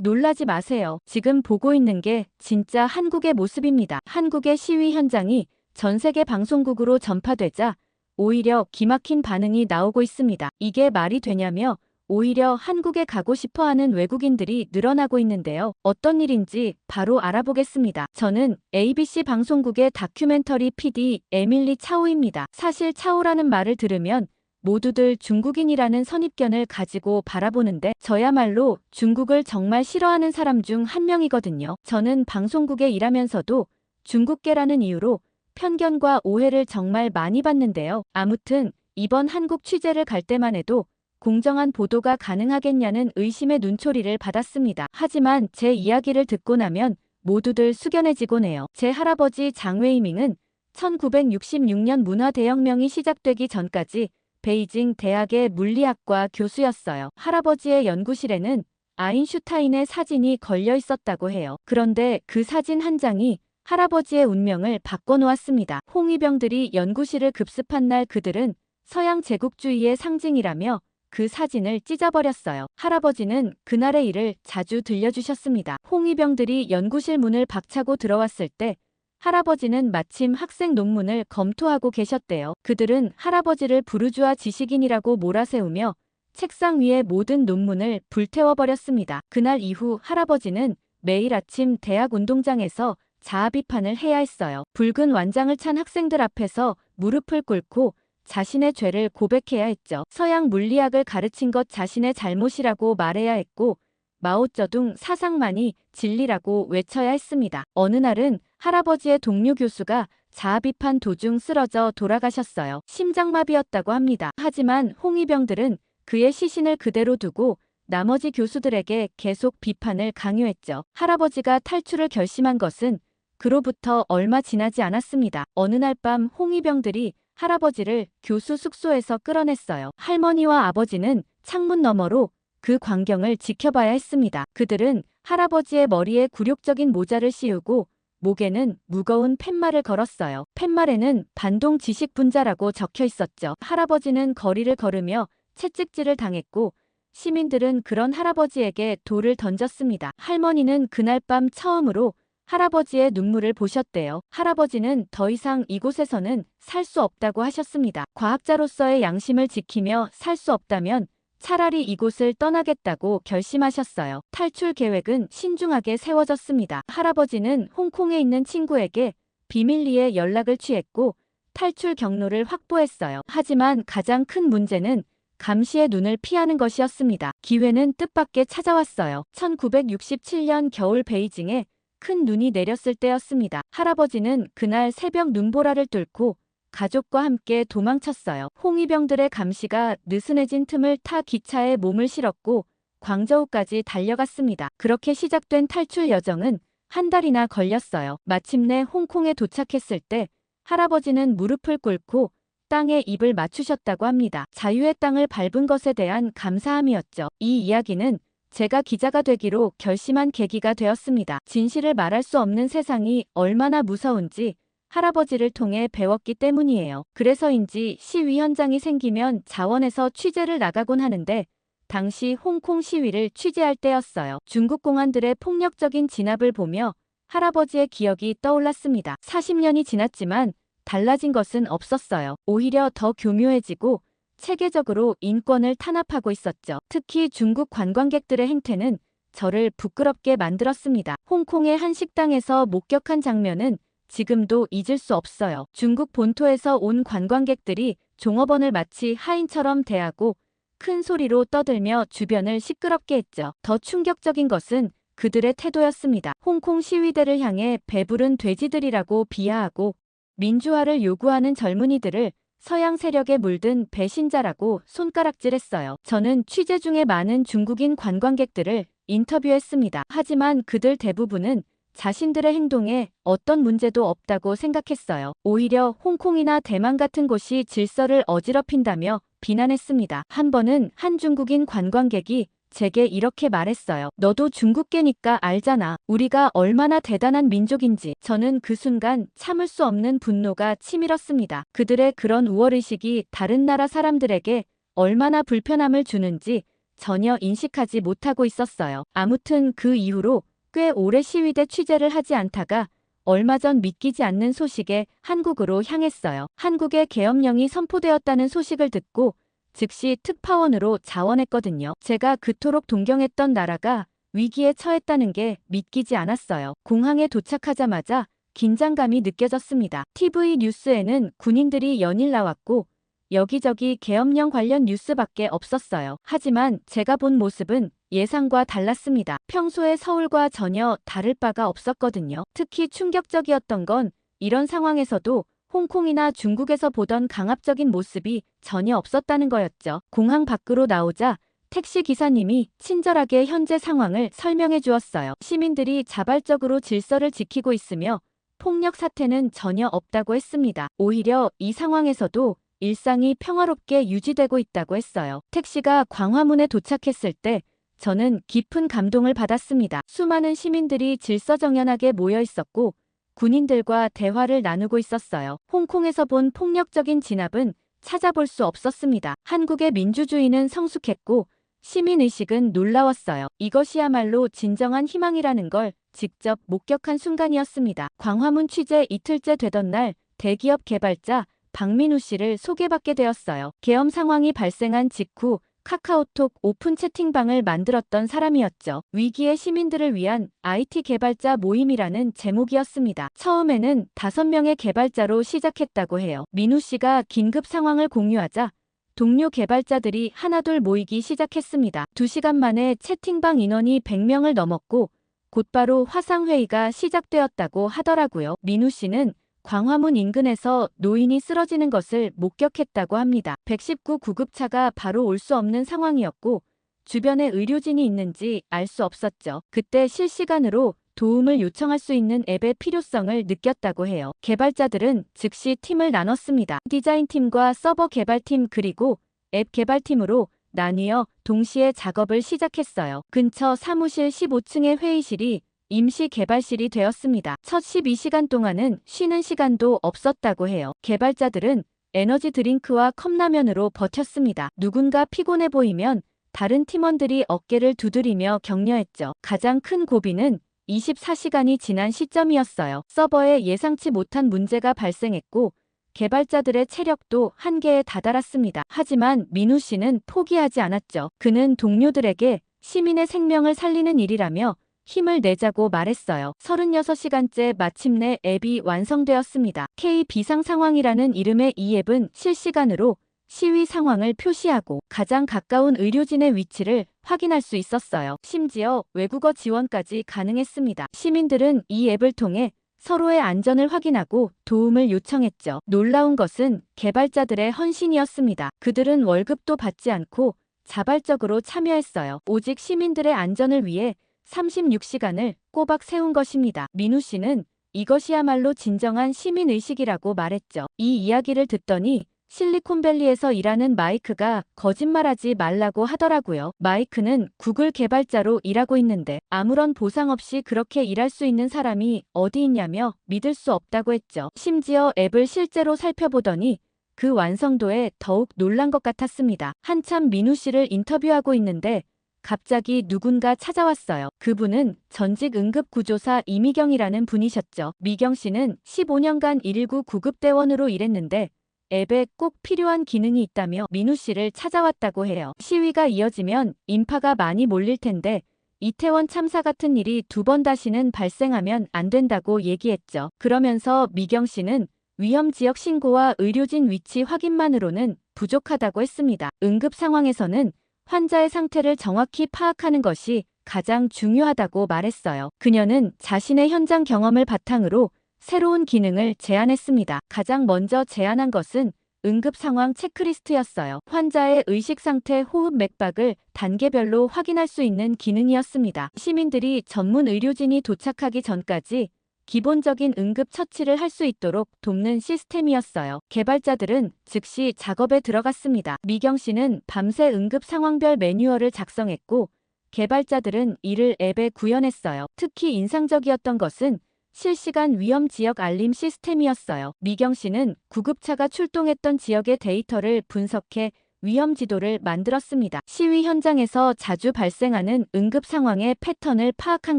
놀라지 마세요. 지금 보고 있는 게 진짜 한국의 모습입니다. 한국의 시위 현장이 전 세계 방송국으로 전파되자 오히려 기막힌 반응이 나오고 있습니다. 이게 말이 되냐며 오히려 한국에 가고 싶어 하는 외국인들이 늘어나고 있는데요. 어떤 일인지 바로 알아보겠습니다. 저는 ABC 방송국의 다큐멘터리 PD 에밀리 차오입니다. 사실 차오라는 말을 들으면 모두들 중국인이라는 선입견을 가지고 바라보는데 저야말로 중국을 정말 싫어하는 사람 중 한 명이거든요. 저는 방송국에 일하면서도 중국계라는 이유로 편견과 오해를 정말 많이 받는데요. 아무튼 이번 한국 취재를 갈 때만 해도 공정한 보도가 가능하겠냐는 의심의 눈초리를 받았습니다. 하지만 제 이야기를 듣고 나면 모두들 숙연해지곤 해요. 제 할아버지 장웨이밍은 1966년 문화대혁명이 시작되기 전까지 베이징 대학의 물리학과 교수였어요. 할아버지의 연구실에는 아인슈타인의 사진이 걸려 있었다고 해요. 그런데 그 사진 한 장이 할아버지의 운명을 바꿔놓았습니다. 홍위병들이 연구실을 급습한 날 그들은 서양 제국주의의 상징이라며 그 사진을 찢어버렸어요. 할아버지는 그날의 일을 자주 들려주셨습니다. 홍위병들이 연구실 문을 박차고 들어왔을 때 할아버지는 마침 학생 논문을 검토하고 계셨대요. 그들은 할아버지를 부르주아 지식인이라고 몰아세우며 책상 위의 모든 논문을 불태워버렸습니다. 그날 이후 할아버지는 매일 아침 대학 운동장에서 자아 비판을 해야 했어요. 붉은 완장을 찬 학생들 앞에서 무릎을 꿇고 자신의 죄를 고백해야 했죠. 서양 물리학을 가르친 것 자신의 잘못이라고 말해야 했고 마오쩌둥 사상만이 진리라고 외쳐야 했습니다. 어느 날은 할아버지의 동료 교수가 자아 비판 도중 쓰러져 돌아가셨어요. 심장마비였다고 합니다. 하지만 홍위병들은 그의 시신을 그대로 두고 나머지 교수들에게 계속 비판을 강요했죠. 할아버지가 탈출을 결심한 것은 그로부터 얼마 지나지 않았습니다. 어느 날 밤 홍위병들이 할아버지를 교수 숙소에서 끌어냈어요. 할머니와 아버지는 창문 너머로 그 광경을 지켜봐야 했습니다. 그들은 할아버지의 머리에 굴욕적인 모자를 씌우고 목에는 무거운 팻말을 걸었어요. 팻말에는 반동 지식 분자라고 적혀 있었죠. 할아버지는 거리를 걸으며 채찍질을 당했고 시민들은 그런 할아버지에게 돌을 던졌습니다. 할머니는 그날 밤 처음으로 할아버지의 눈물을 보셨대요. 할아버지는 더 이상 이곳에서는 살 수 없다고 하셨습니다. 과학자로서의 양심을 지키며 살 수 없다면 차라리 이곳을 떠나겠다고 결심하셨어요. 탈출 계획은 신중하게 세워졌습니다. 할아버지는 홍콩에 있는 친구에게 비밀리에 연락을 취했고 탈출 경로를 확보했어요. 하지만 가장 큰 문제는 감시의 눈을 피하는 것이었습니다. 기회는 뜻밖의 찾아왔어요. 1967년 겨울 베이징에 큰 눈이 내렸을 때였습니다. 할아버지는 그날 새벽 눈보라를 뚫고 가족과 함께 도망쳤어요. 홍위병들의 감시가 느슨해진 틈을 타 기차에 몸을 실었고 광저우까지 달려갔습니다. 그렇게 시작된 탈출 여정은 한 달이나 걸렸어요. 마침내 홍콩에 도착했을 때 할아버지는 무릎을 꿇고 땅에 입을 맞추셨다고 합니다. 자유의 땅을 밟은 것에 대한 감사함이었죠. 이 이야기는 제가 기자가 되기로 결심한 계기가 되었습니다. 진실을 말할 수 없는 세상이 얼마나 무서운지 할아버지를 통해 배웠기 때문이에요. 그래서인지 시위 현장이 생기면 자원해서 취재를 나가곤 하는데 당시 홍콩 시위를 취재할 때였어요. 중국 공안들의 폭력적인 진압을 보며 할아버지의 기억이 떠올랐습니다. 40년이 지났지만 달라진 것은 없었어요. 오히려 더 교묘해지고 체계적으로 인권을 탄압하고 있었죠. 특히 중국 관광객들의 행태는 저를 부끄럽게 만들었습니다. 홍콩의 한 식당에서 목격한 장면은 지금도 잊을 수 없어요. 중국 본토에서 온 관광객들이 종업원을 마치 하인처럼 대하고 큰 소리로 떠들며 주변을 시끄럽게 했죠. 더 충격적인 것은 그들의 태도였습니다. 홍콩 시위대를 향해 배부른 돼지들이라고 비하하고 민주화를 요구하는 젊은이들을 서양 세력에 물든 배신자라고 손가락질했어요. 저는 취재 중에 많은 중국인 관광객들을 인터뷰했습니다. 하지만 그들 대부분은 자신들의 행동에 어떤 문제도 없다고 생각했어요. 오히려 홍콩이나 대만 같은 곳이 질서를 어지럽힌다며 비난했습니다. 한 번은 한 중국인 관광객이 제게 이렇게 말했어요. 너도 중국계니까 알잖아. 우리가 얼마나 대단한 민족인지. 저는 그 순간 참을 수 없는 분노가 치밀었습니다. 그들의 그런 우월의식이 다른 나라 사람들에게 얼마나 불편함을 주는지 전혀 인식하지 못하고 있었어요. 아무튼 그 이후로 꽤 오래 시위대 취재를 하지 않다가 얼마 전 믿기지 않는 소식에 한국으로 향했어요. 한국에 계엄령이 선포되었다는 소식을 듣고 즉시 특파원으로 자원했거든요. 제가 그토록 동경했던 나라가 위기에 처했다는 게 믿기지 않았어요. 공항에 도착하자마자 긴장감이 느껴졌습니다. TV 뉴스에는 군인들이 연일 나왔고 여기저기 계엄령 관련 뉴스밖에 없었어요. 하지만 제가 본 모습은 예상과 달랐습니다. 평소에 서울과 전혀 다를 바가 없었거든요. 특히 충격적이었던 건 이런 상황에서도 홍콩이나 중국에서 보던 강압적인 모습이 전혀 없었다는 거였죠. 공항 밖으로 나오자 택시 기사님이 친절하게 현재 상황을 설명해 주었어요. 시민들이 자발적으로 질서를 지키고 있으며 폭력 사태는 전혀 없다고 했습니다. 오히려 이 상황에서도 일상이 평화롭게 유지되고 있다고 했어요. 택시가 광화문에 도착했을 때 저는 깊은 감동을 받았습니다. 수많은 시민들이 질서정연하게 모여 있었고 군인들과 대화를 나누고 있었어요. 홍콩에서 본 폭력적인 진압은 찾아볼 수 없었습니다. 한국의 민주주의는 성숙했고 시민의식은 놀라웠어요. 이것이야말로 진정한 희망이라는 걸 직접 목격한 순간이었습니다. 광화문 취재 이틀째 되던 날 대기업 개발자 박민우 씨를 소개받게 되었어요. 계엄 상황이 발생한 직후 카카오톡 오픈 채팅방을 만들었던 사람이었죠. 위기의 시민들을 위한 IT 개발자 모임이라는 제목이었습니다. 처음에는 5명의 개발자로 시작했다고 해요. 민우 씨가 긴급 상황을 공유하자 동료 개발자들이 하나둘 모이기 시작했습니다. 2시간 만에 채팅방 인원이 100명을 넘었고 곧바로 화상회의가 시작되었다고 하더라고요. 민우 씨는 광화문 인근에서 노인이 쓰러지는 것을 목격했다고 합니다. 119 구급차가 바로 올 수 없는 상황이었고 주변에 의료진이 있는지 알 수 없었죠. 그때 실시간으로 도움을 요청할 수 있는 앱의 필요성을 느꼈다고 해요. 개발자들은 즉시 팀을 나눴습니다. 디자인팀과 서버 개발팀 그리고 앱 개발팀으로 나뉘어 동시에 작업을 시작했어요. 근처 사무실 15층의 회의실이 임시 개발실이 되었습니다. 첫 12시간 동안은 쉬는 시간도 없었다고 해요. 개발자들은 에너지 드링크와 컵라면으로 버텼습니다. 누군가 피곤해 보이면 다른 팀원들이 어깨를 두드리며 격려했죠. 가장 큰 고비는 24시간이 지난 시점이었어요. 서버에 예상치 못한 문제가 발생했고 개발자들의 체력도 한계에 다다랐습니다. 하지만 민우 씨는 포기하지 않았죠. 그는 동료들에게 시민의 생명을 살리는 일이라며 힘을 내자고 말했어요. 36시간째 마침내 앱이 완성되었습니다. K 비상상황이라는 이름의 이 앱은 실시간으로 시위 상황을 표시하고 가장 가까운 의료진의 위치를 확인할 수 있었어요. 심지어 외국어 지원까지 가능했습니다. 시민들은 이 앱을 통해 서로의 안전을 확인하고 도움을 요청했죠. 놀라운 것은 개발자들의 헌신이었습니다. 그들은 월급도 받지 않고 자발적으로 참여했어요. 오직 시민들의 안전을 위해 36시간을 꼬박 세운 것입니다. 민우 씨는 이것이야말로 진정한 시민의식이라고 말했죠. 이 이야기를 듣더니 실리콘밸리에서 일하는 마이크가 거짓말하지 말라고 하더라고요. 마이크는 구글 개발자로 일하고 있는데 아무런 보상 없이 그렇게 일할 수 있는 사람이 어디 있냐며 믿을 수 없다고 했죠. 심지어 앱을 실제로 살펴보더니 그 완성도에 더욱 놀란 것 같았습니다. 한참 민우 씨를 인터뷰하고 있는데 갑자기 누군가 찾아왔어요. 그분은 전직 응급구조사 이미경이라는 분이셨죠. 미경 씨는 15년간 119 구급대원으로 일했는데 앱에 꼭 필요한 기능이 있다며 민우 씨를 찾아왔다고 해요. 시위가 이어지면 인파가 많이 몰릴 텐데 이태원 참사 같은 일이 2번 다시는 발생하면 안 된다고 얘기했죠. 그러면서 미경 씨는 위험 지역 신고와 의료진 위치 확인만으로는 부족하다고 했습니다. 응급 상황에서는 환자의 상태를 정확히 파악하는 것이 가장 중요하다고 말했어요. 그녀는 자신의 현장 경험을 바탕으로 새로운 기능을 제안했습니다. 가장 먼저 제안한 것은 응급 상황 체크리스트였어요. 환자의 의식 상태, 호흡 맥박을 단계별로 확인할 수 있는 기능이었습니다. 시민들이 전문 의료진이 도착하기 전까지 기본적인 응급 처치를 할 수 있도록 돕는 시스템이었어요. 개발자들은 즉시 작업에 들어갔습니다. 미경 씨는 밤새 응급 상황별 매뉴얼을 작성했고 개발자들은 이를 앱에 구현했어요. 특히 인상적이었던 것은 실시간 위험 지역 알림 시스템이었어요. 미경 씨는 구급차가 출동했던 지역의 데이터를 분석해 위험 지도를 만들었습니다. 시위 현장에서 자주 발생하는 응급 상황의 패턴을 파악한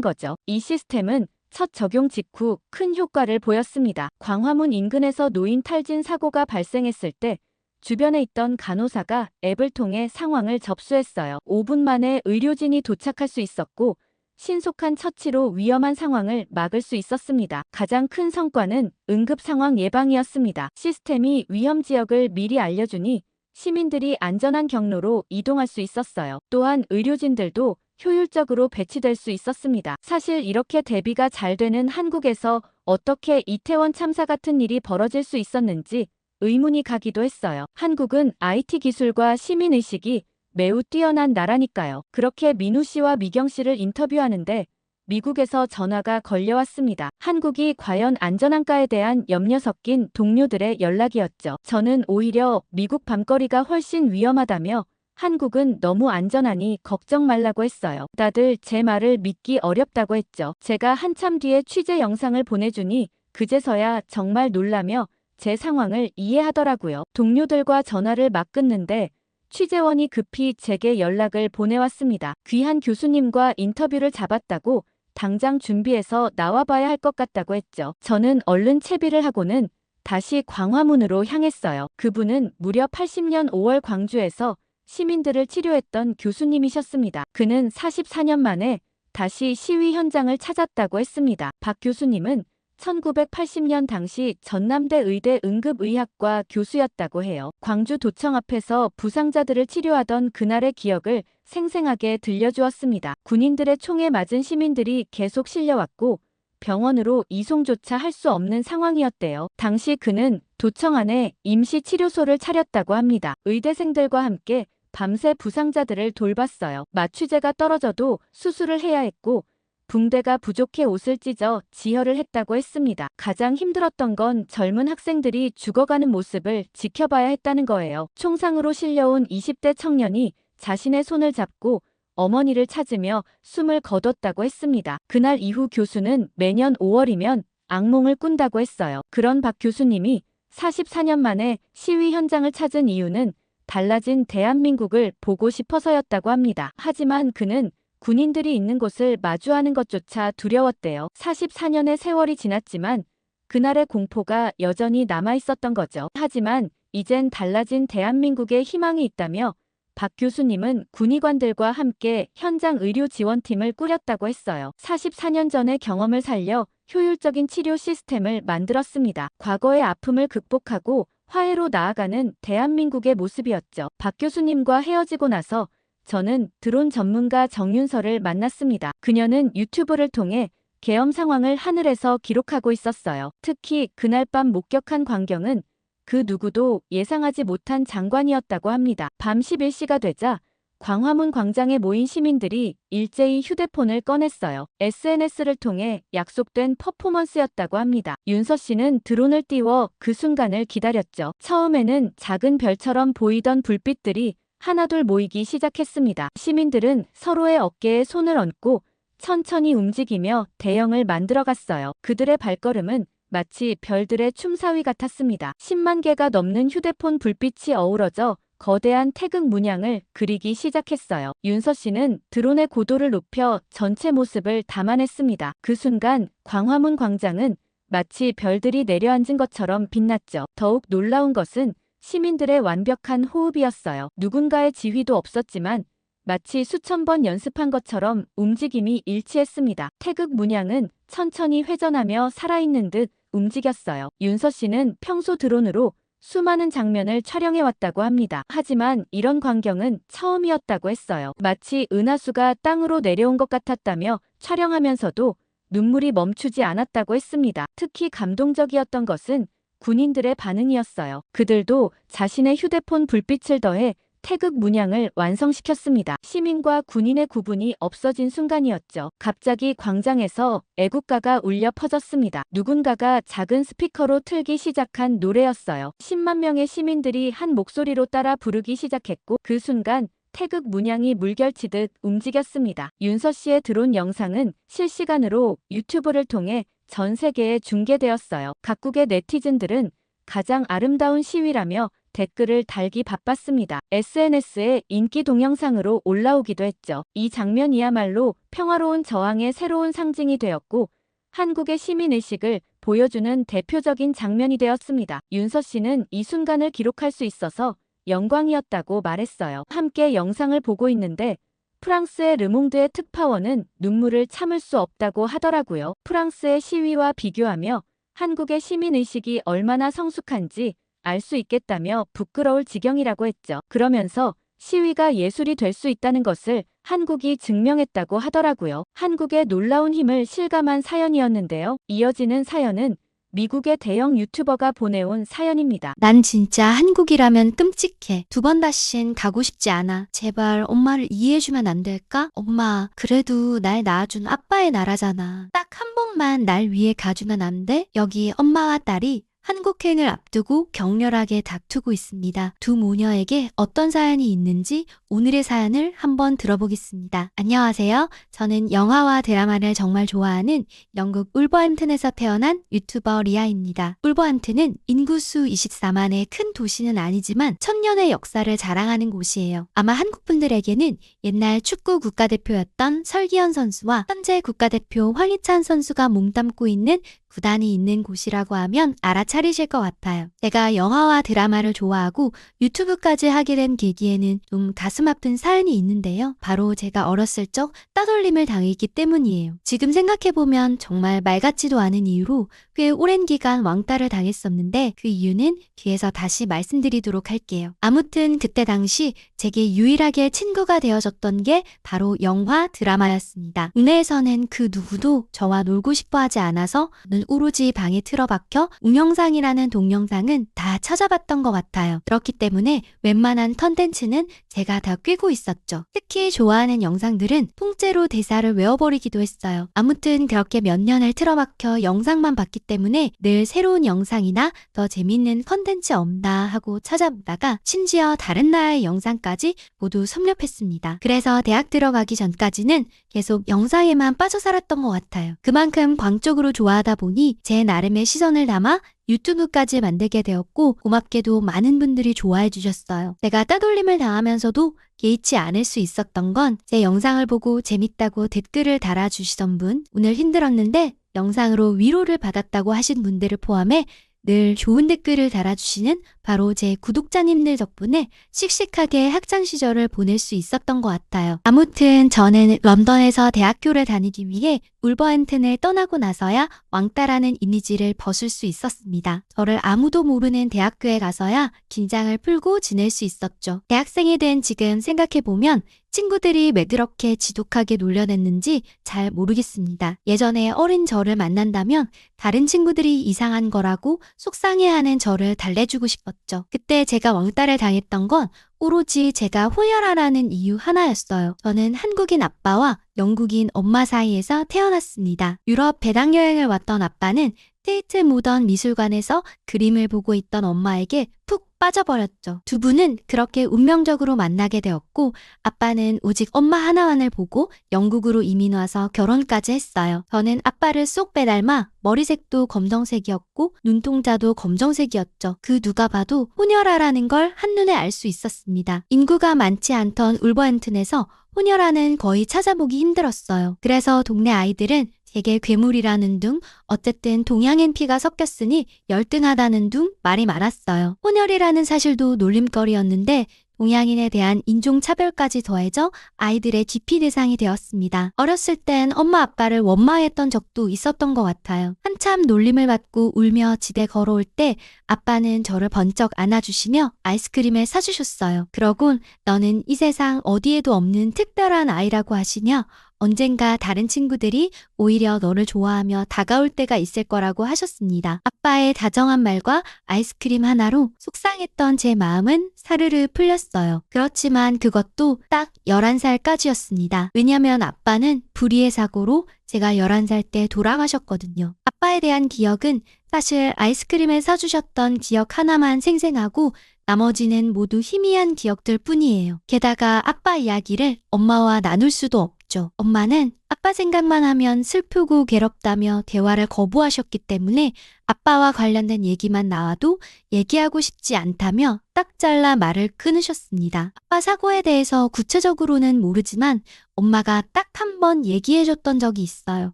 거죠. 이 시스템은 첫 적용 직후 큰 효과를 보였습니다. 광화문 인근에서 노인 탈진 사고가 발생했을 때 주변에 있던 간호사가 앱을 통해 상황을 접수했어요. 5분 만에 의료진이 도착할 수 있었고 신속한 처치로 위험한 상황을 막을 수 있었습니다. 가장 큰 성과는 응급 상황 예방이었습니다. 시스템이 위험 지역을 미리 알려주니 시민들이 안전한 경로로 이동할 수 있었어요. 또한 의료진들도 효율적으로 배치될 수 있었습니다. 사실 이렇게 대비가 잘 되는 한국에서 어떻게 이태원 참사 같은 일이 벌어질 수 있었는지 의문이 가기도 했어요. 한국은 IT 기술과 시민의식이 매우 뛰어난 나라니까요. 그렇게 민우 씨와 미경 씨를 인터뷰하는데 미국에서 전화가 걸려왔습니다. 한국이 과연 안전한가에 대한 염려 섞인 동료들의 연락이었죠. 저는 오히려 미국 밤거리가 훨씬 위험하다며 한국은 너무 안전하니 걱정 말라고 했어요. 다들 제 말을 믿기 어렵다고 했죠. 제가 한참 뒤에 취재 영상을 보내주니 그제서야 정말 놀라며 제 상황을 이해하더라고요. 동료들과 전화를 막 끊는데 취재원이 급히 제게 연락을 보내왔습니다. 귀한 교수님과 인터뷰를 잡았다고 당장 준비해서 나와봐야 할 것 같다고 했죠. 저는 얼른 채비를 하고는 다시 광화문으로 향했어요. 그분은 무려 80년 5월 광주에서 시민들을 치료했던 교수님이셨습니다. 그는 44년 만에 다시 시위 현장을 찾았다고 했습니다. 박 교수님은 1980년 당시 전남대 의대 응급의학과 교수였다고 해요. 광주 도청 앞에서 부상자들을 치료하던 그날의 기억을 생생하게 들려주었습니다. 군인들의 총에 맞은 시민들이 계속 실려왔고 병원으로 이송조차 할 수 없는 상황이었대요. 당시 그는 도청 안에 임시치료소를 차렸다고 합니다. 의대생들과 함께 밤새 부상자들을 돌봤어요. 마취제가 떨어져도 수술을 해야 했고 붕대가 부족해 옷을 찢어 지혈을 했다고 했습니다. 가장 힘들었던 건 젊은 학생들이 죽어가는 모습을 지켜봐야 했다는 거예요. 총상으로 실려온 20대 청년이 자신의 손을 잡고 어머니를 찾으며 숨을 거뒀다고 했습니다. 그날 이후 교수는 매년 5월이면 악몽을 꾼다고 했어요. 그런 박 교수님이 44년 만에 시위 현장을 찾은 이유는 달라진 대한민국을 보고 싶어서였다고 합니다. 하지만 그는 군인들이 있는 곳을 마주하는 것조차 두려웠대요. 44년의 세월이 지났지만 그날의 공포가 여전히 남아있었던 거죠. 하지만 이젠 달라진 대한민국에 희망이 있다며 박 교수님은 군의관들과 함께 현장 의료 지원팀을 꾸렸다고 했어요. 44년 전의 경험을 살려 효율적인 치료 시스템을 만들었습니다. 과거의 아픔을 극복하고 화해로 나아가는 대한민국의 모습이었죠. 박 교수님과 헤어지고 나서 저는 드론 전문가 정윤서를 만났습니다. 그녀는 유튜브를 통해 계엄 상황을 하늘에서 기록하고 있었어요. 특히 그날 밤 목격한 광경은 그 누구도 예상하지 못한 장관이었다고 합니다. 밤 11시가 되자 광화문 광장에 모인 시민들이 일제히 휴대폰을 꺼냈어요. SNS를 통해 약속된 퍼포먼스였다고 합니다. 윤서 씨는 드론을 띄워 그 순간을 기다렸죠. 처음에는 작은 별처럼 보이던 불빛들이 하나둘 모이기 시작했습니다. 시민들은 서로의 어깨에 손을 얹고 천천히 움직이며 대형을 만들어갔어요. 그들의 발걸음은 마치 별들의 춤사위 같았습니다. 10만 개가 넘는 휴대폰 불빛이 어우러져 거대한 태극 문양을 그리기 시작했어요. 윤서 씨는 드론의 고도를 높여 전체 모습을 담아냈습니다. 그 순간 광화문 광장은 마치 별들이 내려앉은 것처럼 빛났죠. 더욱 놀라운 것은 시민들의 완벽한 호흡이었어요. 누군가의 지휘도 없었지만 마치 수천 번 연습한 것처럼 움직임이 일치했습니다. 태극 문양은 천천히 회전하며 살아있는 듯 움직였어요. 윤서 씨는 평소 드론으로 수많은 장면을 촬영해왔다고 합니다. 하지만 이런 광경은 처음이었다고 했어요. 마치 은하수가 땅으로 내려온 것 같았다며 촬영하면서도 눈물이 멈추지 않았다고 했습니다. 특히 감동적이었던 것은 군인들의 반응이었어요. 그들도 자신의 휴대폰 불빛을 더해 태극 문양을 완성시켰습니다. 시민과 군인의 구분이 없어진 순간이었죠. 갑자기 광장에서 애국가가 울려 퍼졌습니다. 누군가가 작은 스피커로 틀기 시작한 노래였어요. 10만 명의 시민들이 한 목소리로 따라 부르기 시작했고 그 순간 태극 문양이 물결치듯 움직였습니다. 윤서 씨의 드론 영상은 실시간으로 유튜브를 통해 전 세계에 중계되었어요. 각국의 네티즌들은 가장 아름다운 시위라며 댓글을 달기 바빴습니다. SNS에 인기 동영상으로 올라오기도 했죠. 이 장면이야말로 평화로운 저항의 새로운 상징이 되었고 한국의 시민의식을 보여주는 대표적인 장면이 되었습니다. 윤서 씨는 이 순간을 기록할 수 있어서 영광이었다고 말했어요. 함께 영상을 보고 있는데 프랑스의 르몽드의 특파원은 눈물을 참을 수 없다고 하더라고요. 프랑스의 시위와 비교하며 한국의 시민의식이 얼마나 성숙한지 알 수 있겠다며 부끄러울 지경이라고 했죠. 그러면서 시위가 예술이 될 수 있다는 것을 한국이 증명했다고 하더라고요. 한국의 놀라운 힘을 실감한 사연이었는데요. 이어지는 사연은 미국의 대형 유튜버가 보내온 사연입니다. 난 진짜 한국이라면 끔찍해. 2번 다신 가고 싶지 않아. 제발 엄마를 이해해주면 안 될까? 엄마, 그래도 날 낳아준 아빠의 나라잖아. 딱 한 번만 날 위해 가주면 안 돼? 여기 엄마와 딸이 한국행을 앞두고 격렬하게 다투고 있습니다. 두 모녀에게 어떤 사연이 있는지 오늘의 사연을 한번 들어보겠습니다. 안녕하세요. 저는 영화와 드라마를 정말 좋아하는 영국 울버햄튼에서 태어난 유튜버 리아입니다. 울버햄튼은 인구수 24만의 큰 도시는 아니지만 천년의 역사를 자랑하는 곳이에요. 아마 한국 분들에게는 옛날 축구 국가대표였던 설기현 선수와 현재 국가대표 황희찬 선수가 몸담고 있는 구단이 있는 곳이라고 하면 알아차리실 것 같아요. 제가 영화와 드라마를 좋아하고 유튜브까지 하게 된 계기에는 좀 가슴 아픈 사연이 있는데요. 바로 제가 어렸을 적 따돌림을 당했기 때문이에요. 지금 생각해보면 정말 말 같지도 않은 이유로 꽤 오랜 기간 왕따를 당했었는데 그 이유는 뒤에서 다시 말씀드리도록 할게요. 아무튼 그때 당시 제게 유일하게 친구가 되어줬던 게 바로 영화, 드라마였습니다. 국내에서는 그 누구도 저와 놀고 싶어 하지 않아서 오로지 방에 틀어박혀 동영상이라는 동영상은 다 찾아봤던 것 같아요. 그렇기 때문에 웬만한 컨텐츠는 제가 다 꿰고 있었죠. 특히 좋아하는 영상들은 통째로 대사를 외워버리기도 했어요. 아무튼 그렇게 몇 년을 틀어박혀 영상만 봤기 때문에 늘 새로운 영상이나 더 재밌는 컨텐츠 없나 하고 찾아보다가 심지어 다른 나라의 영상까지 모두 섭렵했습니다. 그래서 대학 들어가기 전까지는 계속 영상에만 빠져 살았던 것 같아요. 그만큼 광적으로 좋아하다 보니 제 나름의 시선을 담아 유튜브까지 만들게 되었고 고맙게도 많은 분들이 좋아해 주셨어요. 제가 따돌림을 당하면서도 개의치 않을 수 있었던 건 제 영상을 보고 재밌다고 댓글을 달아주시던 분, 오늘 힘들었는데 영상으로 위로를 받았다고 하신 분들을 포함해 늘 좋은 댓글을 달아주시는 바로 제 구독자님들 덕분에 씩씩하게 학창시절을 보낼 수 있었던 것 같아요. 아무튼 저는 런던에서 대학교를 다니기 위해 울버햄튼을 떠나고 나서야 왕따라는 이미지를 벗을 수 있었습니다. 저를 아무도 모르는 대학교에 가서야 긴장을 풀고 지낼 수 있었죠. 대학생이 된 지금 생각해보면 친구들이 왜 그렇게 지독하게 놀려냈는지 잘 모르겠습니다. 예전에 어린 저를 만난다면 다른 친구들이 이상한 거라고 속상해하는 저를 달래주고 싶었죠. 그때 제가 왕따를 당했던 건 오로지 제가 호혈아라는 이유 하나였어요. 저는 한국인 아빠와 영국인 엄마 사이에서 태어났습니다. 유럽 배낭여행을 왔던 아빠는 테이트 모던 미술관에서 그림을 보고 있던 엄마에게 푹 빠져버렸죠. 두 분은 그렇게 운명적으로 만나게 되었고 아빠는 오직 엄마 하나만을 보고 영국으로 이민 와서 결혼까지 했어요. 저는 아빠를 쏙 빼닮아 머리색도 검정색이었고 눈동자도 검정색이었죠. 그 누가 봐도 혼혈아라는 걸 한눈에 알 수 있었습니다. 인구가 많지 않던 울버햄튼에서 혼혈아는 거의 찾아보기 힘들었어요. 그래서 동네 아이들은 제게 괴물이라는 둥, 어쨌든 동양인 피가 섞였으니 열등하다는 둥 말이 많았어요. 혼혈이라는 사실도 놀림거리였는데 동양인에 대한 인종차별까지 더해져 아이들의 기피 대상이 되었습니다. 어렸을 땐 엄마 아빠를 원망했던 적도 있었던 것 같아요. 한참 놀림을 받고 울며 집에 걸어올 때 아빠는 저를 번쩍 안아주시며 아이스크림을 사주셨어요. 그러곤 너는 이 세상 어디에도 없는 특별한 아이라고 하시며 언젠가 다른 친구들이 오히려 너를 좋아하며 다가올 때가 있을 거라고 하셨습니다. 아빠의 다정한 말과 아이스크림 하나로 속상했던 제 마음은 사르르 풀렸어요. 그렇지만 그것도 딱 11살까지였습니다. 왜냐면 아빠는 불의의 사고로 제가 11살 때 돌아가셨거든요. 아빠에 대한 기억은 사실 아이스크림을 사주셨던 기억 하나만 생생하고 나머지는 모두 희미한 기억들 뿐이에요. 게다가 아빠 이야기를 엄마와 나눌 수도 없죠. 엄마는 아빠 생각만 하면 슬프고 괴롭다며 대화를 거부하셨기 때문에 아빠와 관련된 얘기만 나와도 얘기하고 싶지 않다며 딱 잘라 말을 끊으셨습니다. 아빠 사고에 대해서 구체적으로는 모르지만 엄마가 딱 한 번 얘기해줬던 적이 있어요.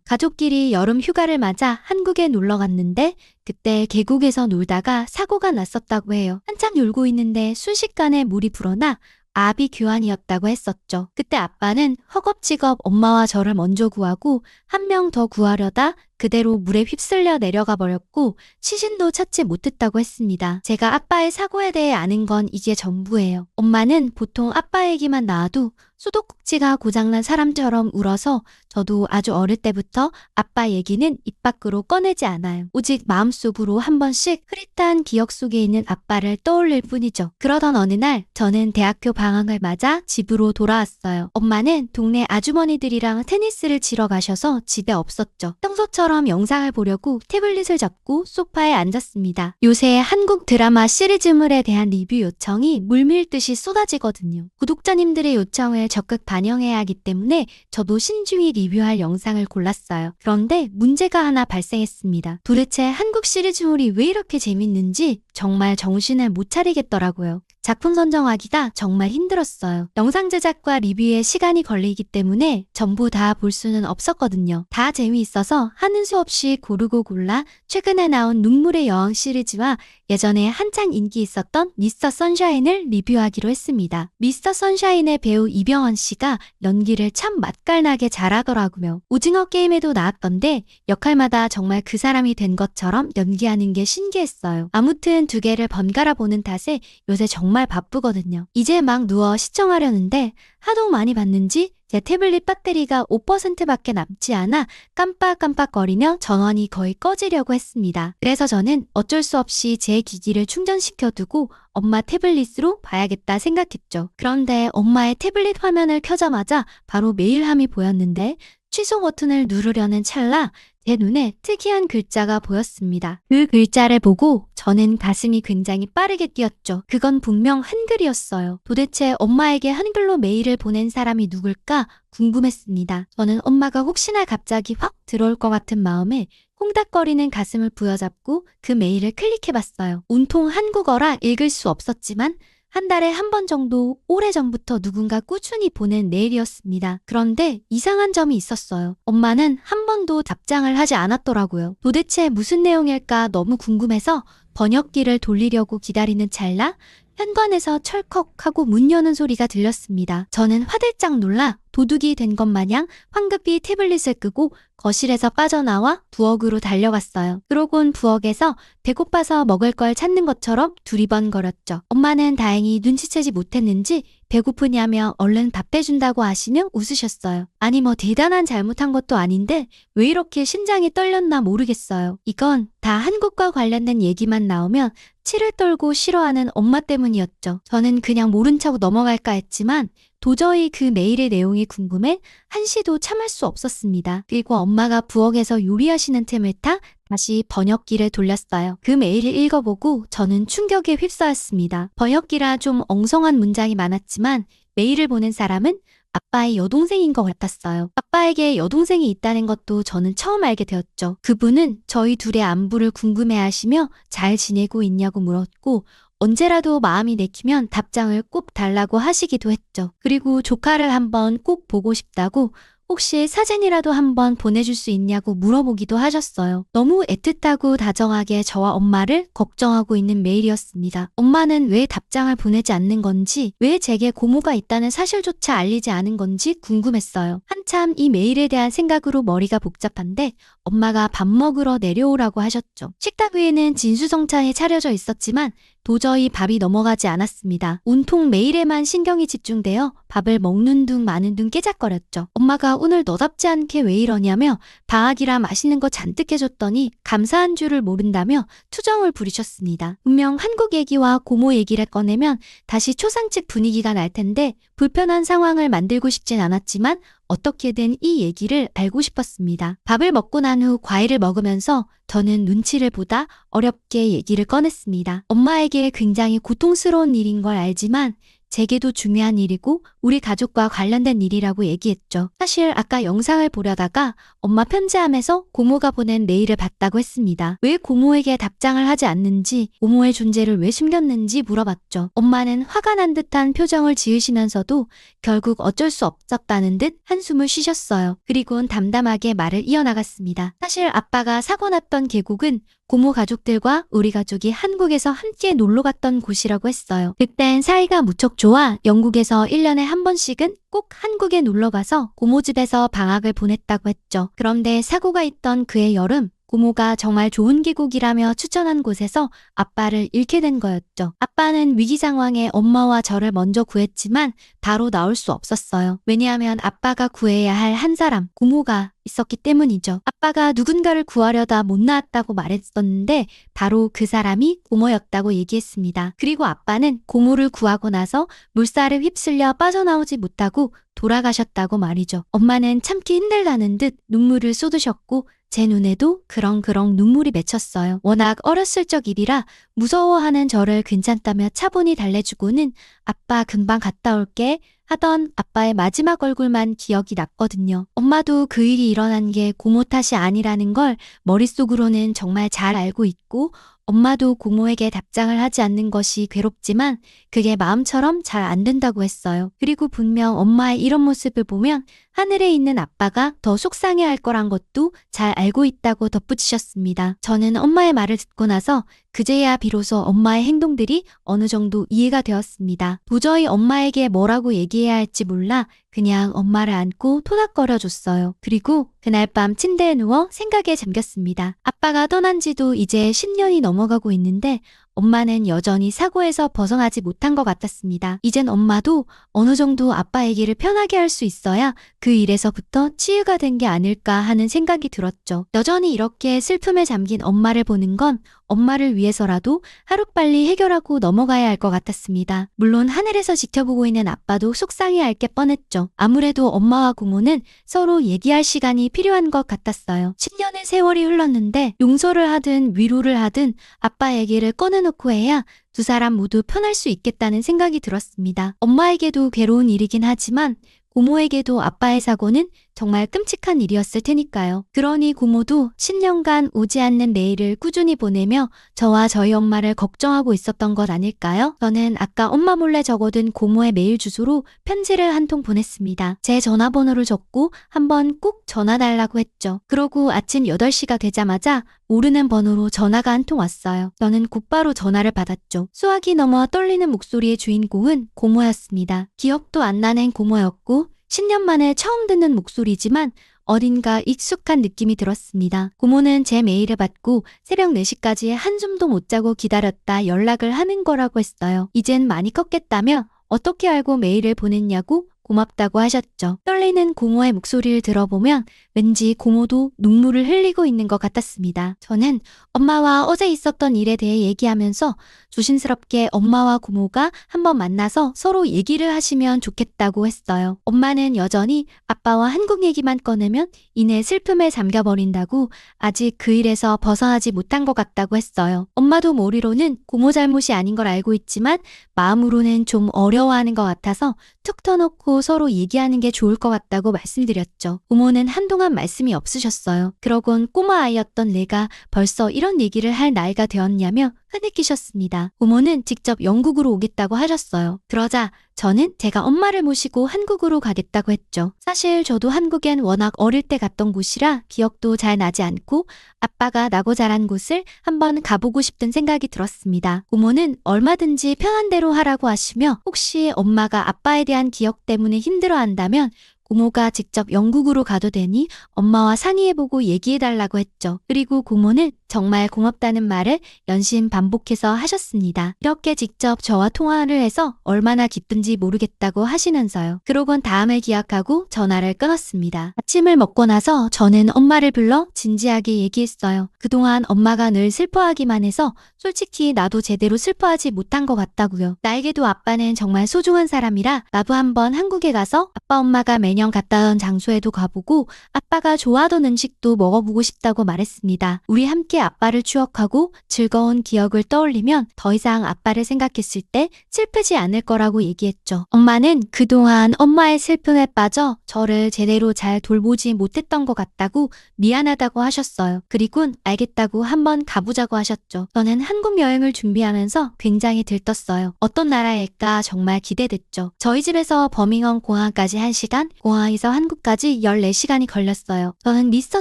가족끼리 여름 휴가를 맞아 한국에 놀러 갔는데 그때 계곡에서 놀다가 사고가 났었다고 해요. 한참 놀고 있는데 순식간에 물이 불어나 아비 교환이었다고 했었죠. 그때 아빠는 허겁지겁 엄마와 저를 먼저 구하고 한 명 더 구하려다 그대로 물에 휩쓸려 내려가 버렸고 시신도 찾지 못했다고 했습니다. 제가 아빠의 사고에 대해 아는 건 이게 전부예요. 엄마는 보통 아빠 얘기만 나와도 수도꼭지가 고장난 사람처럼 울어서 저도 아주 어릴 때부터 아빠 얘기는 입 밖으로 꺼내지 않아요. 오직 마음속으로 한 번씩 흐릿한 기억 속에 있는 아빠를 떠올릴 뿐이죠. 그러던 어느 날 저는 대학교 방학을 맞아 집으로 돌아왔어요. 엄마는 동네 아주머니들이랑 테니스를 치러 가셔서 집에 없었죠. 평소처럼 영상을 보려고 태블릿을 잡고 소파에 앉았습니다. 요새 한국 드라마 시리즈물에 대한 리뷰 요청이 물밀듯이 쏟아지거든요. 구독자님들의 요청을 적극 반영해야 하기 때문에 저도 신중히 리뷰할 영상을 골랐어요. 그런데 문제가 하나 발생했습니다. 도대체 한국 시리즈물이 왜 이렇게 재밌는지 정말 정신을 못 차리겠더라고요. 작품 선정하기가 정말 힘들었어요. 영상 제작과 리뷰에 시간이 걸리기 때문에 전부 다 볼 수는 없었거든요. 다 재미있어서 하는 수 없이 고르고 골라 최근에 나온 눈물의 여왕 시리즈와 예전에 한창 인기 있었던 미스터 선샤인을 리뷰하기로 했습니다. 미스터 선샤인의 배우 이병헌 씨가 연기를 참 맛깔나게 잘하더라고요. 오징어 게임에도 나왔던데 역할마다 정말 그 사람이 된 것처럼 연기하는 게 신기했어요. 아무튼 두 개를 번갈아 보는 탓에 요새 정말 바쁘거든요. 이제 막 누워 시청하려는데 하도 많이 봤는지 제 태블릿 배터리가 5%밖에 남지 않아 깜빡깜빡거리며 전원이 거의 꺼지려고 했습니다. 그래서 저는 어쩔 수 없이 제 기기를 충전시켜두고 엄마 태블릿으로 봐야겠다 생각했죠. 그런데 엄마의 태블릿 화면을 켜자마자 바로 메일함이 보였는데 취소 버튼을 누르려는 찰나 제 눈에 특이한 글자가 보였습니다. 그 글자를 보고 저는 가슴이 굉장히 빠르게 뛰었죠. 그건 분명 한글이었어요. 도대체 엄마에게 한글로 메일을 보낸 사람이 누굴까 궁금했습니다. 저는 엄마가 혹시나 갑자기 확 들어올 것 같은 마음에 콩닥거리는 가슴을 부여잡고 그 메일을 클릭해봤어요. 온통 한국어라 읽을 수 없었지만 한 달에 한 번 정도 오래전부터 누군가 꾸준히 보낸 메일이었습니다. 그런데 이상한 점이 있었어요. 엄마는 한 번도 답장을 하지 않았더라고요. 도대체 무슨 내용일까 너무 궁금해서 번역기를 돌리려고 기다리는 찰나 현관에서 철컥하고 문 여는 소리가 들렸습니다. 저는 화들짝 놀라 도둑이 된 것 마냥 황급히 태블릿을 끄고 거실에서 빠져나와 부엌으로 달려갔어요. 그러곤 부엌에서 배고파서 먹을 걸 찾는 것처럼 두리번거렸죠. 엄마는 다행히 눈치채지 못했는지 배고프냐며 얼른 밥 해준다고 하시며 웃으셨어요. 아니 뭐 대단한 잘못한 것도 아닌데 왜 이렇게 심장이 떨렸나 모르겠어요. 이건 다 한국과 관련된 얘기만 나오면 치를 떨고 싫어하는 엄마 때문이었죠. 저는 그냥 모른 척 넘어갈까 했지만 도저히 그 메일의 내용이 궁금해 한시도 참을 수 없었습니다. 그리고 엄마가 부엌에서 요리하시는 틈을 타 다시 번역기를 돌렸어요. 그 메일을 읽어보고 저는 충격에 휩싸였습니다. 번역기라 좀 엉성한 문장이 많았지만 메일을 보낸 사람은 아빠의 여동생인 것 같았어요. 아빠에게 여동생이 있다는 것도 저는 처음 알게 되었죠. 그분은 저희 둘의 안부를 궁금해하시며 잘 지내고 있냐고 물었고 언제라도 마음이 내키면 답장을 꼭 달라고 하시기도 했죠. 그리고 조카를 한번 꼭 보고 싶다고 혹시 사진이라도 한번 보내줄 수 있냐고 물어보기도 하셨어요. 너무 애틋하고 다정하게 저와 엄마를 걱정하고 있는 메일이었습니다. 엄마는 왜 답장을 보내지 않는 건지, 왜 제게 고모가 있다는 사실조차 알리지 않은 건지 궁금했어요. 한참 이 메일에 대한 생각으로 머리가 복잡한데 엄마가 밥 먹으러 내려오라고 하셨죠. 식탁 위에는 진수성찬이 차려져 있었지만 도저히 밥이 넘어가지 않았습니다. 온통 메일에만 신경이 집중되어 밥을 먹는 둥 마는 둥 깨작거렸죠. 엄마가 오늘 너답지 않게 왜 이러냐며 방학이라 맛있는 거 잔뜩 해줬더니 감사한 줄을 모른다며 투정을 부리셨습니다. 분명 한국 얘기와 고모 얘기를 꺼내면 다시 초상집 분위기가 날 텐데 불편한 상황을 만들고 싶진 않았지만 어떻게든 이 얘기를 알고 싶었습니다. 밥을 먹고 난 후 과일을 먹으면서 저는 눈치를 보다 어렵게 얘기를 꺼냈습니다. 엄마에게 굉장히 고통스러운 일인 걸 알지만 제게도 중요한 일이고 우리 가족과 관련된 일이라고 얘기했죠. 사실 아까 영상을 보려다가 엄마 편지함에서 고모가 보낸 메일을 봤다고 했습니다. 왜 고모에게 답장을 하지 않는지, 고모의 존재를 왜 숨겼는지 물어봤죠. 엄마는 화가 난 듯한 표정을 지으시면서도 결국 어쩔 수 없었다는 듯 한숨을 쉬셨어요. 그리고는 담담하게 말을 이어나갔습니다. 사실 아빠가 사고 났던 계곡은 고모 가족들과 우리 가족이 한국에서 함께 놀러 갔던 곳이라고 했어요. 그땐 사이가 무척 좋아 영국에서 1년에 한 번씩은 꼭 한국에 놀러 가서 고모 집에서 방학을 보냈다고 했죠. 그런데 사고가 있던 그해 여름, 고모가 정말 좋은 계곡이라며 추천한 곳에서 아빠를 잃게 된 거였죠. 아빠는 위기 상황에 엄마와 저를 먼저 구했지만 바로 나올 수 없었어요. 왜냐하면 아빠가 구해야 할 한 사람, 고모가 있었기 때문이죠. 아빠가 누군가를 구하려다 못 나왔다고 말했었는데 바로 그 사람이 고모였다고 얘기했습니다. 그리고 아빠는 고모를 구하고 나서 물살에 휩쓸려 빠져나오지 못하고 돌아가셨다고 말이죠. 엄마는 참기 힘들다는 듯 눈물을 쏟으셨고 제 눈에도 그렁그렁 눈물이 맺혔어요. 워낙 어렸을 적 일이라 무서워하는 저를 괜찮다며 차분히 달래주고는 아빠 금방 갔다 올게 하던 아빠의 마지막 얼굴만 기억이 났거든요. 엄마도 그 일이 일어난 게 고모 탓이 아니라는 걸 머릿속으로는 정말 잘 알고 있고 엄마도 고모에게 답장을 하지 않는 것이 괴롭지만 그게 마음처럼 잘 안 된다고 했어요. 그리고 분명 엄마의 이런 모습을 보면 하늘에 있는 아빠가 더 속상해할 거란 것도 잘 알고 있다고 덧붙이셨습니다. 저는 엄마의 말을 듣고 나서 그제야 비로소 엄마의 행동들이 어느 정도 이해가 되었습니다. 도저히 엄마에게 뭐라고 얘기해야 할지 몰라 그냥 엄마를 안고 토닥거려 줬어요. 그리고 그날 밤 침대에 누워 생각에 잠겼습니다. 아빠가 떠난 지도 이제 10년이 넘어가고 있는데 엄마는 여전히 사고에서 벗어나지 못한 것 같았습니다. 이젠 엄마도 어느 정도 아빠 얘기를 편하게 할 수 있어야 그 일에서부터 치유가 된 게 아닐까 하는 생각이 들었죠. 여전히 이렇게 슬픔에 잠긴 엄마를 보는 건 엄마를 위해서라도 하루빨리 해결하고 넘어가야 할 것 같았습니다. 물론 하늘에서 지켜보고 있는 아빠도 속상해할 게 뻔했죠. 아무래도 엄마와 고모는 서로 얘기할 시간이 필요한 것 같았어요. 10년의 세월이 흘렀는데 용서를 하든 위로를 하든 아빠 얘기를 꺼내놓고 해야 두 사람 모두 편할 수 있겠다는 생각이 들었습니다. 엄마에게도 괴로운 일이긴 하지만 고모에게도 아빠의 사고는 정말 끔찍한 일이었을 테니까요. 그러니 고모도 10년간 오지 않는 메일을 꾸준히 보내며 저와 저희 엄마를 걱정하고 있었던 것 아닐까요? 저는 아까 엄마 몰래 적어둔 고모의 메일 주소로 편지를 한 통 보냈습니다. 제 전화번호를 적고 한번 꼭 전화 달라고 했죠. 그러고 아침 8시가 되자마자 모르는 번호로 전화가 한 통 왔어요. 저는 곧바로 전화를 받았죠. 수화기 넘어 떨리는 목소리의 주인공은 고모였습니다. 기억도 안 나는 고모였고 10년 만에 처음 듣는 목소리지만 어딘가 익숙한 느낌이 들었습니다. 고모는 제 메일을 받고 새벽 4시까지 한숨도 못 자고 기다렸다 연락을 하는 거라고 했어요. 이젠 많이 컸겠다며 어떻게 알고 메일을 보냈냐고 고맙다고 하셨죠. 떨리는 고모의 목소리를 들어보면 왠지 고모도 눈물을 흘리고 있는 것 같았습니다. 저는 엄마와 어제 있었던 일에 대해 얘기하면서 조심스럽게 엄마와 고모가 한번 만나서 서로 얘기를 하시면 좋겠다고 했어요. 엄마는 여전히 아빠와 한국 얘기만 꺼내면 이내 슬픔에 잠겨버린다고 아직 그 일에서 벗어나지 못한 것 같다고 했어요. 엄마도 머리로는 고모 잘못이 아닌 걸 알고 있지만 마음으로는 좀 어려워하는 것 같아서 툭 터놓고 서로 얘기하는 게 좋을 것 같다고 말씀드렸죠. 고모는 한동안 말씀이 없으셨어요. 그러곤 꼬마 아이였던 내가 벌써 이런 얘기를 할 나이가 되었냐며 흐느끼셨습니다. 고모는 직접 영국으로 오겠다고 하셨어요. 그러자 저는 제가 엄마를 모시고 한국으로 가겠다고 했죠. 사실 저도 한국엔 워낙 어릴 때 갔던 곳이라 기억도 잘 나지 않고 아빠가 나고 자란 곳을 한번 가보고 싶은 생각이 들었습니다. 고모는 얼마든지 편한 대로 하라고 하시며 혹시 엄마가 아빠에 대한 기억 때문에 힘들어한다면 고모가 직접 영국으로 가도 되니 엄마와 상의해보고 얘기해달라고 했죠. 그리고 고모는 정말 고맙다는 말을 연신 반복해서 하셨습니다. 이렇게 직접 저와 통화를 해서 얼마나 기쁜지 모르겠다고 하시면서요. 그러곤 다음을 기약하고 전화를 끊었습니다. 아침을 먹고 나서 저는 엄마를 불러 진지하게 얘기했어요. 그동안 엄마가 늘 슬퍼하기만 해서 솔직히 나도 제대로 슬퍼하지 못한 것 같다고요. 나에게도 아빠는 정말 소중한 사람이라 나도 한번 한국에 가서 아빠 엄마가 매년 갔다던 장소에도 가보고 아빠가 좋아하던 음식도 먹어보고 싶다고 말했습니다. 우리 함께 행복하게 아빠를 추억하고 즐거운 기억을 떠올리면 더 이상 아빠를 생각했을 때 슬프지 않을 거라고 얘기했죠. 엄마는 그동안 엄마의 슬픔에 빠져 저를 제대로 잘 돌보지 못했던 것 같다고 미안하다고 하셨어요. 그리곤 알겠다고 한번 가보자고 하셨죠. 저는 한국 여행을 준비하면서 굉장히 들떴어요. 어떤 나라일까 정말 기대됐죠. 저희 집에서 버밍엄 공항까지 1시간, 공항에서 한국까지 14시간이 걸렸어요. 저는 미스터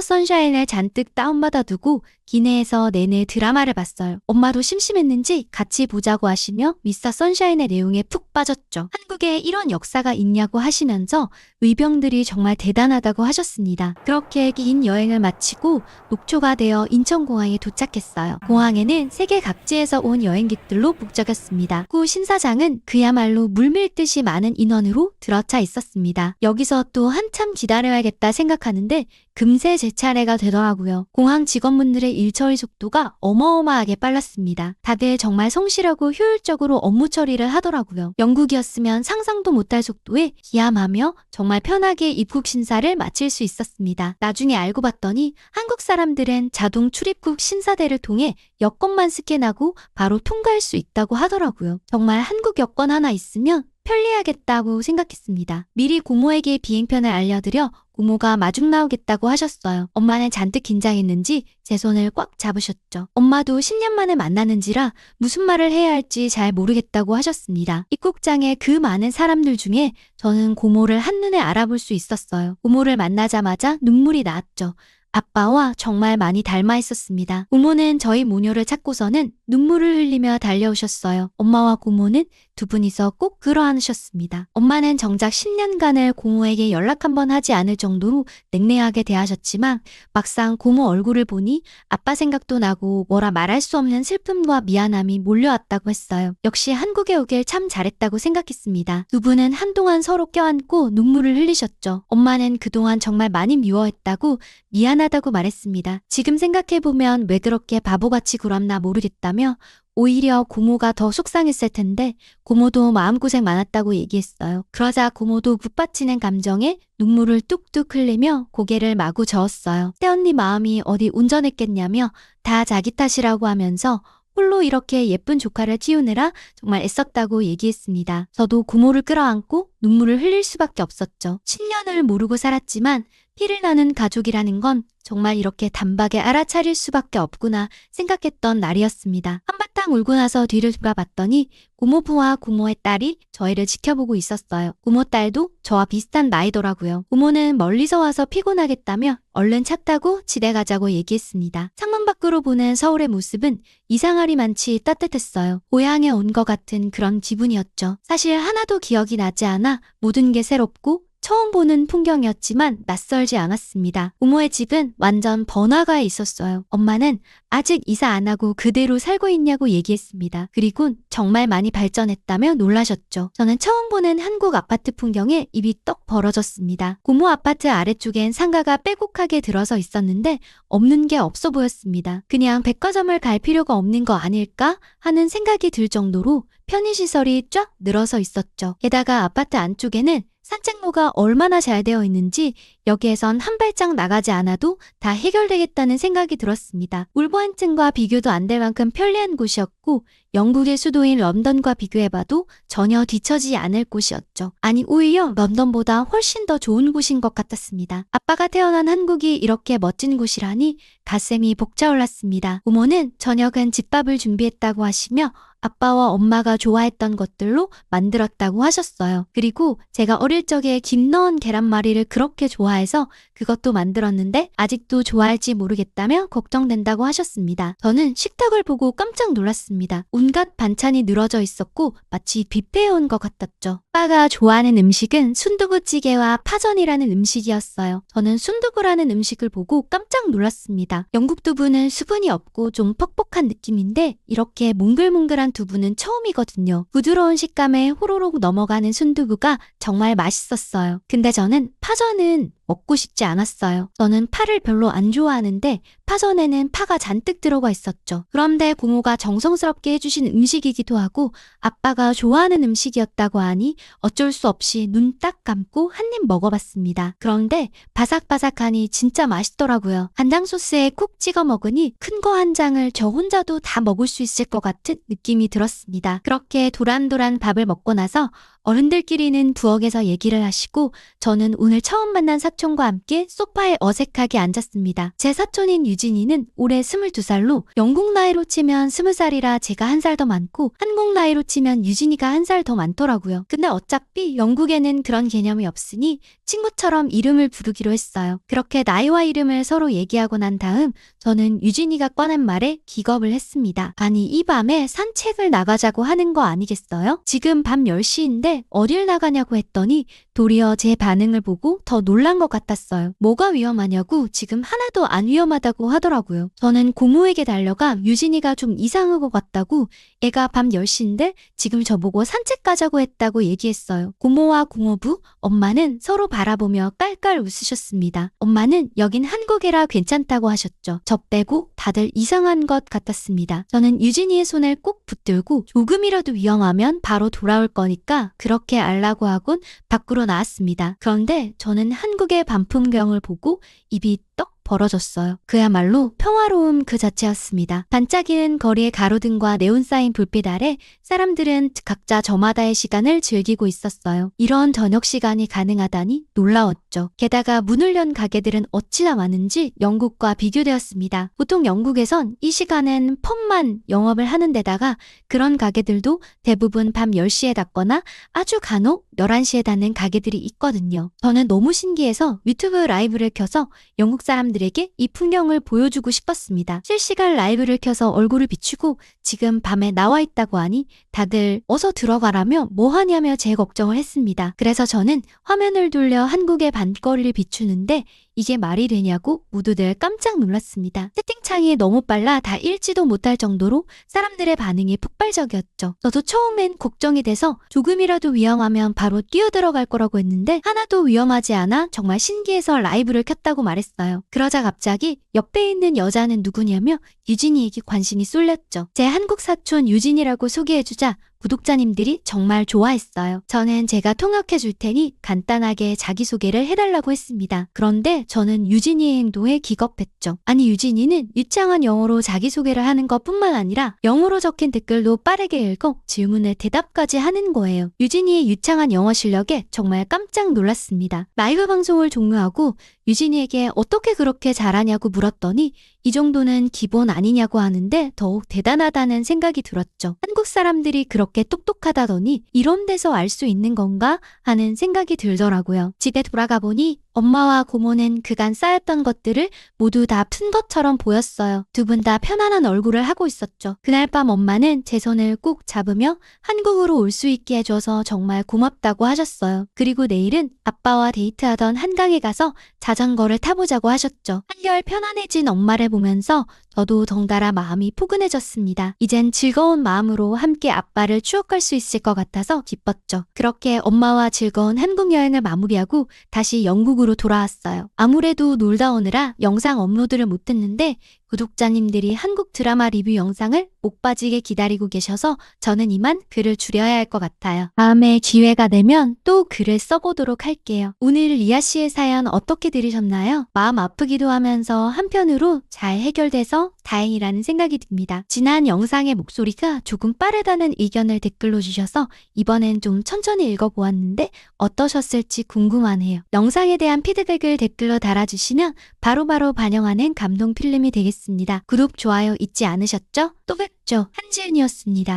선샤인을 잔뜩 다운받아 두고 기내에서 내내 드라마를 봤어요. 엄마도 심심했는지 같이 보자고 하시며 미스터 선샤인의 내용에 푹 빠졌죠. 한국에 이런 역사가 있냐고 하시면서 의병들이 정말 대단하다고 하셨습니다. 그렇게 긴 여행을 마치고 녹초가 되어 인천공항에 도착했어요. 공항에는 세계 각지에서 온 여행객들로 북적였습니다. 구 신사장은 그야말로 물밀듯이 많은 인원으로 들어차 있었습니다. 여기서 또 한참 기다려야겠다 생각하는데 금세 제 차례가 되더라고요. 공항 직원분들의 일 처리 속도가 어마어마하게 빨랐습니다. 다들 정말 성실하고 효율적으로 업무 처리를 하더라고요. 영국이었으면 상상도 못할 속도에 기함하며 정말 편하게 입국 심사를 마칠 수 있었습니다. 나중에 알고 봤더니 한국 사람들은 자동 출입국 심사대를 통해 여권만 스캔하고 바로 통과할 수 있다고 하더라고요. 정말 한국 여권 하나 있으면 편리하겠다고 생각했습니다. 미리 고모에게 비행편을 알려드려 고모가 마중 나오겠다고 하셨어요. 엄마는 잔뜩 긴장했는지 제 손을 꽉 잡으셨죠. 엄마도 10년 만에 만나는지라 무슨 말을 해야 할지 잘 모르겠다고 하셨습니다. 입국장에 그 많은 사람들 중에 저는 고모를 한눈에 알아볼 수 있었어요. 고모를 만나자마자 눈물이 나왔죠. 아빠와 정말 많이 닮아 있었습니다. 고모는 저희 모녀를 찾고서는 눈물을 흘리며 달려오셨어요. 엄마와 고모는 두 분이서 꼭 그러하셨습니다. 엄마는 정작 10년간을 고모에게 연락 한번 하지 않을 정도로 냉랭하게 대하셨지만 막상 고모 얼굴을 보니 아빠 생각도 나고 뭐라 말할 수 없는 슬픔과 미안함이 몰려왔다고 했어요. 역시 한국에 오길 참 잘했다고 생각했습니다. 두 분은 한동안 서로 껴안고 눈물을 흘리셨죠. 엄마는 그동안 정말 많이 미워했다고 미안하다고 말했습니다. 지금 생각해보면 왜 그렇게 바보같이 굴었나 모르겠다며 오히려 고모가 더 속상했을 텐데 고모도 마음고생 많았다고 얘기했어요. 그러자 고모도 북받치는 감정에 눈물을 뚝뚝 흘리며 고개를 마구 저었어요. 새언니 마음이 어디 온전했겠냐며 다 자기 탓이라고 하면서 홀로 이렇게 예쁜 조카를 키우느라 정말 애썼다고 얘기했습니다. 저도 고모를 끌어안고 눈물을 흘릴 수밖에 없었죠. 10년을 모르고 살았지만 피를 나는 가족이라는 건 정말 이렇게 단박에 알아차릴 수밖에 없구나 생각했던 날이었습니다. 한바탕 울고 나서 뒤를 돌아봤더니 고모부와 고모의 딸이 저희를 지켜보고 있었어요. 고모 딸도 저와 비슷한 나이더라고요. 고모는 멀리서 와서 피곤하겠다며 얼른 차 타고 집에 가자고 얘기했습니다. 창문 밖으로 보는 서울의 모습은 이상하리만치 따뜻했어요. 고향에 온 것 같은 그런 기분이었죠. 사실 하나도 기억이 나지 않아 모든 게 새롭고 처음 보는 풍경이었지만 낯설지 않았습니다. 고모의 집은 완전 번화가에 있었어요. 엄마는 아직 이사 안 하고 그대로 살고 있냐고 얘기했습니다. 그리고 정말 많이 발전했다며 놀라셨죠. 저는 처음 보는 한국 아파트 풍경에 입이 떡 벌어졌습니다. 고모 아파트 아래쪽엔 상가가 빼곡하게 들어서 있었는데 없는 게 없어 보였습니다. 그냥 백화점을 갈 필요가 없는 거 아닐까 하는 생각이 들 정도로 편의시설이 쫙 늘어서 있었죠. 게다가 아파트 안쪽에는 산책로가 얼마나 잘 되어 있는지 여기에선 한 발짝 나가지 않아도 다 해결되겠다는 생각이 들었습니다. 울버햄튼과 비교도 안 될 만큼 편리한 곳이었고 영국의 수도인 런던과 비교해봐도 전혀 뒤처지지 않을 곳이었죠. 아니 오히려 런던보다 훨씬 더 좋은 곳인 것 같았습니다. 아빠가 태어난 한국이 이렇게 멋진 곳이라니 가슴이 벅차올랐습니다. 부모는 저녁은 집밥을 준비했다고 하시며 아빠와 엄마가 좋아했던 것들로 만들었다고 하셨어요. 그리고 제가 어릴 적에 김 넣은 계란말이를 그렇게 좋아해서 그것도 만들었는데 아직도 좋아할지 모르겠다며 걱정된다고 하셨습니다. 저는 식탁을 보고 깜짝 놀랐습니다. 온갖 반찬이 늘어져 있었고 마치 뷔페에 온 것 같았죠. 아빠가 좋아하는 음식은 순두부찌개와 파전이라는 음식이었어요. 저는 순두부라는 음식을 보고 깜짝 놀랐습니다. 영국 두부는 수분이 없고 좀 퍽퍽한 느낌인데 이렇게 몽글몽글한 두부는 처음이거든요. 부드러운 식감에 호로록 넘어가는 순두부가 정말 맛있었어요. 근데 저는 파전은 먹고 싶지 않았어요. 저는 파를 별로 안 좋아하는데 파전에는 파가 잔뜩 들어가 있었죠. 그런데 고모가 정성스럽게 해주신 음식이기도 하고 아빠가 좋아하는 음식이었다고 하니 어쩔 수 없이 눈 딱 감고 한 입 먹어봤습니다. 그런데 바삭바삭하니 진짜 맛있더라고요. 간장 소스에 콕 찍어 먹으니 큰 거 한 장을 저 혼자도 다 먹을 수 있을 것 같은 느낌이 들었습니다. 그렇게 도란도란 밥을 먹고 나서 어른들끼리는 부엌에서 얘기를 하시고 저는 오늘 처음 만난 사촌과 함께 소파에 어색하게 앉았습니다. 제 사촌인 유진이는 올해 22살로 영국 나이로 치면 20살이라 제가 한 살 더 많고 한국 나이로 치면 유진이가 한 살 더 많더라고요. 근데 어차피 영국에는 그런 개념이 없으니 친구처럼 이름을 부르기로 했어요. 그렇게 나이와 이름을 서로 얘기하고 난 다음 저는 유진이가 꺼낸 말에 기겁을 했습니다. 아니 이 밤에 산책을 나가자고 하는 거 아니겠어요? 지금 밤 10시인데 어딜 나가냐고 했더니 도리어 제 반응을 보고 더 놀란 것 같았어요. 뭐가 위험하냐고 지금 하나도 안 위험하다고 하더라고요. 저는 고모에게 달려가 유진이가 좀 이상한 것 같다고 애가 밤 10시인데 지금 저보고 산책 가자고 했다고 얘기했어요. 고모와 고모부, 엄마는 서로 바라보며 깔깔 웃으셨습니다. 엄마는 여긴 한국이라 괜찮다고 하셨죠. 저 빼고 다들 이상한 것 같았습니다. 저는 유진이의 손을 꼭 붙들고 조금이라도 위험하면 바로 돌아올 거니까 그렇게 알라고 하곤 밖으로 나왔습니다. 그런데 저는 한국의 밤 풍경을 보고 입이 떡 벌어졌어요. 그야말로 평화로움 그 자체였습니다. 반짝이는 거리의 가로등과 네온사인 불빛 아래 사람들은 각자 저마다의 시간을 즐기고 있었어요. 이런 저녁 시간이 가능하다니 놀라웠죠. 게다가 문을 연 가게들은 어찌나 많은지 영국과 비교되었습니다. 보통 영국에선 이 시간엔 펍만 영업을 하는 데다가 그런 가게들도 대부분 밤 10시에 닫거나 아주 간혹 11시에 닫는 가게들이 있거든요. 저는 너무 신기해서 유튜브 라이브를 켜서 영국 사람들에게 이 풍경을 보여주고 싶었습니다. 실시간 라이브를 켜서 얼굴을 비추고 지금 밤에 나와 있다고 하니 다들 어서 들어가라며 뭐하냐며 제 걱정을 했습니다. 그래서 저는 화면을 돌려 한국의 밤거리를 비추는데 이게 말이 되냐고 모두들 깜짝 놀랐습니다. 채팅창이 너무 빨라 다 읽지도 못할 정도로 사람들의 반응이 폭발적이었죠. 저도 처음엔 걱정이 돼서 조금이라도 위험하면 바로 뛰어들어갈 거라고 했는데 하나도 위험하지 않아 정말 신기해서 라이브를 켰다고 말했어요. 그러자 갑자기 옆에 있는 여자는 누구냐며 유진이에게 관심이 쏠렸죠. 제 한국 사촌 유진이라고 소개해주자 구독자님들이 정말 좋아했어요. 저는 제가 통역해 줄 테니 간단하게 자기소개를 해달라고 했습니다. 그런데 저는 유진이의 행동에 기겁했죠. 아니 유진이는 유창한 영어로 자기소개를 하는 것뿐만 아니라 영어로 적힌 댓글도 빠르게 읽어 질문에 대답까지 하는 거예요. 유진이의 유창한 영어 실력에 정말 깜짝 놀랐습니다. 라이브 방송을 종료하고 유진이에게 어떻게 그렇게 잘하냐고 물었더니 이 정도는 기본 아니냐고 하는데 더욱 대단하다는 생각이 들었죠. 한국 사람들이 그렇게 똑똑하다더니 이런 데서 알 수 있는 건가 하는 생각이 들더라고요. 집에 돌아가 보니 엄마와 고모는 그간 쌓였던 것들을 모두 다 푼 것처럼 보였어요. 두 분 다 편안한 얼굴을 하고 있었죠. 그날 밤 엄마는 제 손을 꼭 잡으며 한국으로 올 수 있게 해줘서 정말 고맙다고 하셨어요. 그리고 내일은 아빠와 데이트하던 한강에 가서 자전거를 타보자고 하셨죠. 한결 편안해진 엄마를 보면서 저도 덩달아 마음이 포근해졌습니다. 이젠 즐거운 마음으로 함께 아빠를 추억할 수 있을 것 같아서 기뻤죠. 그렇게 엄마와 즐거운 한국 여행을 마무리하고 다시 영국으로 돌아왔어요. 아무래도 놀다 오느라 영상 업로드를 못했는데 구독자님들이 한국 드라마 리뷰 영상을 목 빠지게 기다리고 계셔서 저는 이만 글을 줄여야 할 것 같아요. 다음에 기회가 되면 또 글을 써보도록 할게요. 오늘 리아 씨의 사연 어떻게 들으셨나요? 마음 아프기도 하면서 한편으로 잘 해결돼서 다행이라는 생각이 듭니다. 지난 영상의 목소리가 조금 빠르다는 의견을 댓글로 주셔서 이번엔 좀 천천히 읽어보았는데 어떠셨을지 궁금하네요. 영상에 대한 피드백을 댓글로 달아주시면 바로바로 반영하는 감동 필름이 되겠습니다. 구독, 좋아요 잊지 않으셨죠? 또 뵙죠. 한지은이었습니다.